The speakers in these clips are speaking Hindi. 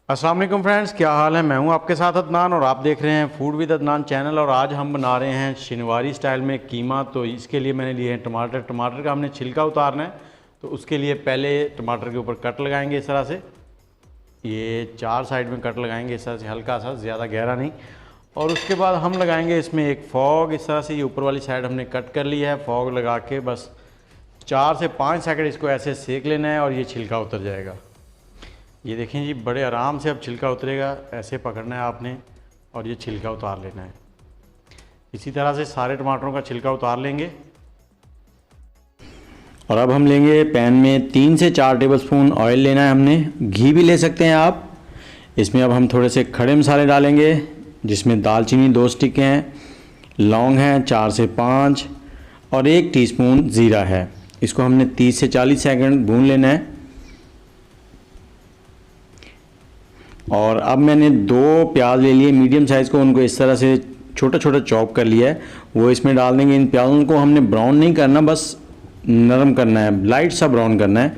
अस्सलाम वालेकुम फ्रेंड्स, क्या हाल है। मैं हूं आपके साथ अदनान और आप देख रहे हैं फूड विद अदनान चैनल। और आज हम बना रहे हैं शिनवारी स्टाइल में कीमा। तो इसके लिए मैंने लिए हैं टमाटर का हमने छिलका उतारना है। तो उसके लिए पहले टमाटर के ऊपर कट लगाएंगे इस तरह से, ये 4 साइड में कट लगाएंगे इस तरह से, हल्का सा, ज़्यादा गहरा नहीं। और उसके बाद हम लगाएंगे इसमें एक फॉग इस तरह से। ये ऊपर वाली साइड हमने कट कर ली है। फॉग लगा के बस 4 से 5 सेकंड इसको ऐसे सेक लेना है और ये छिलका उतर जाएगा। ये देखें जी, बड़े आराम से अब छिलका उतरेगा। ऐसे पकड़ना है आपने और ये छिलका उतार लेना है। इसी तरह से सारे टमाटरों का छिलका उतार लेंगे। और अब हम लेंगे पैन में 3 से 4 टेबलस्पून ऑयल लेना है हमने। घी भी ले सकते हैं आप। इसमें अब हम थोड़े से खड़े मसाले डालेंगे, जिसमें दालचीनी 2 स्टिक हैं, लौंग हैं 4 से 5 और 1 टीस्पून ज़ीरा है। इसको हमने 30 से 40 सेकंड भून लेना है। और अब मैंने 2 प्याज ले लिए मीडियम साइज़ को, उनको इस तरह से छोटा छोटा चॉप कर लिया है, वो इसमें डाल देंगे। इन प्याज़ों को हमने ब्राउन नहीं करना, बस नरम करना है, लाइट सा ब्राउन करना है।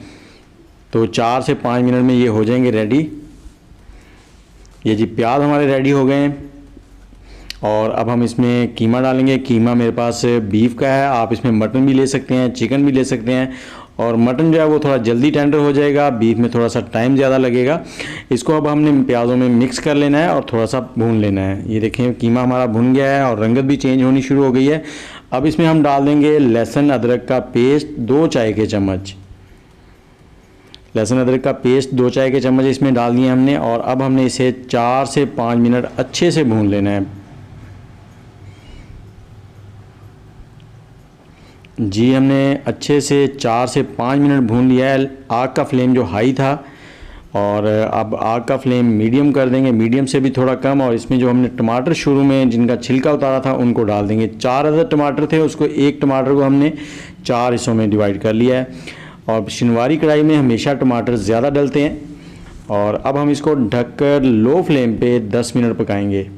तो 4 से 5 मिनट में ये हो जाएंगे रेडी। ये जी प्याज हमारे रेडी हो गए हैं। और अब हम इसमें कीमा डालेंगे। कीमा मेरे पास बीफ का है, आप इसमें मटन भी ले सकते हैं, चिकन भी ले सकते हैं। और मटन जो है वो थोड़ा जल्दी टेंडर हो जाएगा, बीफ में थोड़ा सा टाइम ज़्यादा लगेगा। इसको अब हमने प्याज़ों में मिक्स कर लेना है और थोड़ा सा भून लेना है। ये देखें कीमा हमारा भुन गया है और रंगत भी चेंज होनी शुरू हो गई है। अब इसमें हम डाल देंगे लहसुन अदरक का पेस्ट 2 चाय के चम्मच। लहसुन अदरक का पेस्ट 2 चाय के चम्मच इसमें डाल दिए हमने। और अब हमने इसे 4 से 5 मिनट अच्छे से भून लेना है। जी हमने अच्छे से 4 से 5 मिनट भून लिया है। आग का फ्लेम जो हाई था, और अब आग का फ्लेम मीडियम कर देंगे, मीडियम से भी थोड़ा कम। और इसमें जो हमने टमाटर शुरू में जिनका छिलका उतारा था उनको डाल देंगे। 4 अदद टमाटर थे, उसको एक टमाटर को हमने 4 हिस्सों में डिवाइड कर लिया है। और शिनवारी कढ़ाई में हमेशा टमाटर ज़्यादा डलते हैं। और अब हम इसको ढककर लो फ्लेम पे 10 मिनट पकाएंगे।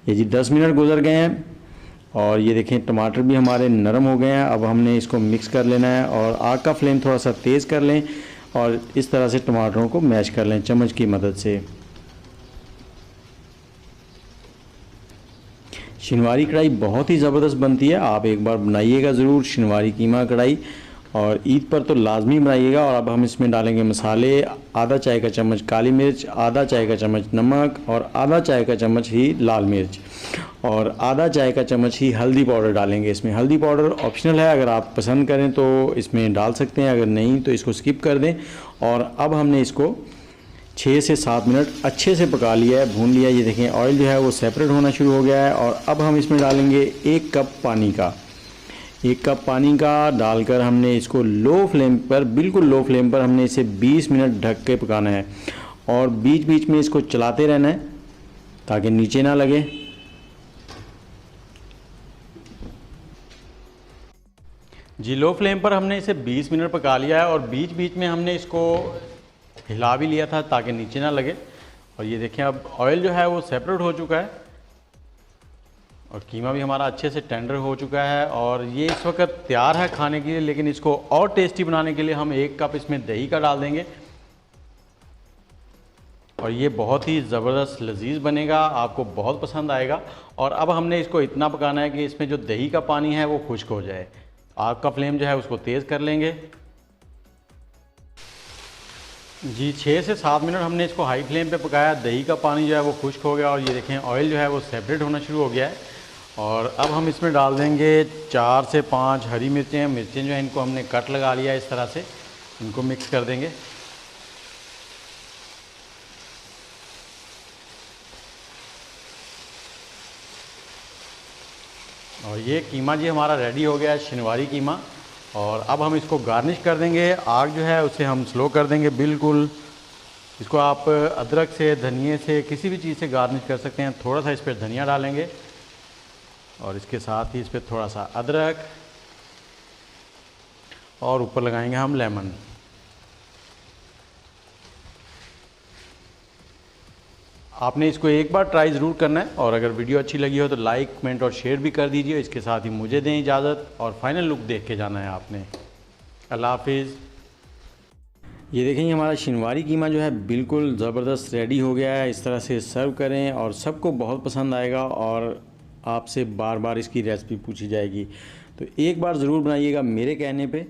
ये जी 10 मिनट गुजर गए हैं और ये देखें टमाटर भी हमारे नरम हो गए हैं। अब हमने इसको मिक्स कर लेना है और आग का फ्लेम थोड़ा सा तेज़ कर लें और इस तरह से टमाटरों को मैश कर लें चम्मच की मदद से। शिनवारी कढ़ाई बहुत ही ज़बरदस्त बनती है, आप एक बार बनाइएगा ज़रूर शिनवारी कीमा कढ़ाई, और ईद पर तो लाजमी बनाइएगा। और अब हम इसमें डालेंगे मसाले। आधा चाय का चम्मच काली मिर्च, आधा चाय का चम्मच नमक और आधा चाय का चम्मच ही लाल मिर्च और आधा चाय का चम्मच ही हल्दी पाउडर डालेंगे। इसमें हल्दी पाउडर ऑप्शनल है, अगर आप पसंद करें तो इसमें डाल सकते हैं, अगर नहीं तो इसको स्किप कर दें। और अब हमने इसको 6 से 7 मिनट अच्छे से पका लिया है, भून लिया। ये देखें ऑयल जो है वो सेपरेट होना शुरू हो गया है। और अब हम इसमें डालेंगे 1 कप पानी का। 1 कप पानी का डालकर हमने इसको लो फ्लेम पर, बिल्कुल लो फ्लेम पर हमने इसे 20 मिनट ढक के पकाना है। और बीच बीच में इसको चलाते रहना है ताकि नीचे ना लगे। जी लो फ्लेम पर हमने इसे 20 मिनट पका लिया है और बीच बीच में हमने इसको हिला भी लिया था ताकि नीचे ना लगे। और ये देखें अब ऑयल जो है वो सेपरेट हो चुका है और कीमा भी हमारा अच्छे से टेंडर हो चुका है। और ये इस वक्त तैयार है खाने के लिए। लेकिन इसको और टेस्टी बनाने के लिए हम 1 कप इसमें दही का डाल देंगे और ये बहुत ही ज़बरदस्त लजीज बनेगा, आपको बहुत पसंद आएगा। और अब हमने इसको इतना पकाना है कि इसमें जो दही का पानी है वो खुश्क हो जाए। आग का फ्लेम जो है उसको तेज़ कर लेंगे। जी 6 से 7 मिनट हमने इसको हाई फ्लेम पे पकाया। दही का पानी जो है वो खुश्क हो गया और ये देखें ऑयल जो है वो सेपरेट होना शुरू हो गया है। और अब हम इसमें डाल देंगे 4 से 5 हरी मिर्चें। मिर्चें जो है इनको हमने कट लगा लिया इस तरह से, इनको मिक्स कर देंगे। और ये कीमा जी हमारा रेडी हो गया है, शिनवारी कीमा। और अब हम इसको गार्निश कर देंगे। आग जो है उसे हम स्लो कर देंगे बिल्कुल। इसको आप अदरक से, धनिए से, किसी भी चीज़ से गार्निश कर सकते हैं। थोड़ा सा इस पर धनिया डालेंगे और इसके साथ ही इस पर थोड़ा सा अदरक और ऊपर लगाएंगे हम लेमन। आपने इसको एक बार ट्राई ज़रूर करना है। और अगर वीडियो अच्छी लगी हो तो लाइक, कमेंट और शेयर भी कर दीजिए। इसके साथ ही मुझे दें इजाज़त और फाइनल लुक देख के जाना है आपने। अल्लाह हाफिज़। ये देखेंगे हमारा शिनवारी कीमा जो है बिल्कुल ज़बरदस्त रेडी हो गया है। इस तरह से सर्व करें और सबको बहुत पसंद आएगा और आपसे बार बार इसकी रेसिपी पूछी जाएगी। तो एक बार ज़रूर बनाइएगा मेरे कहने पे।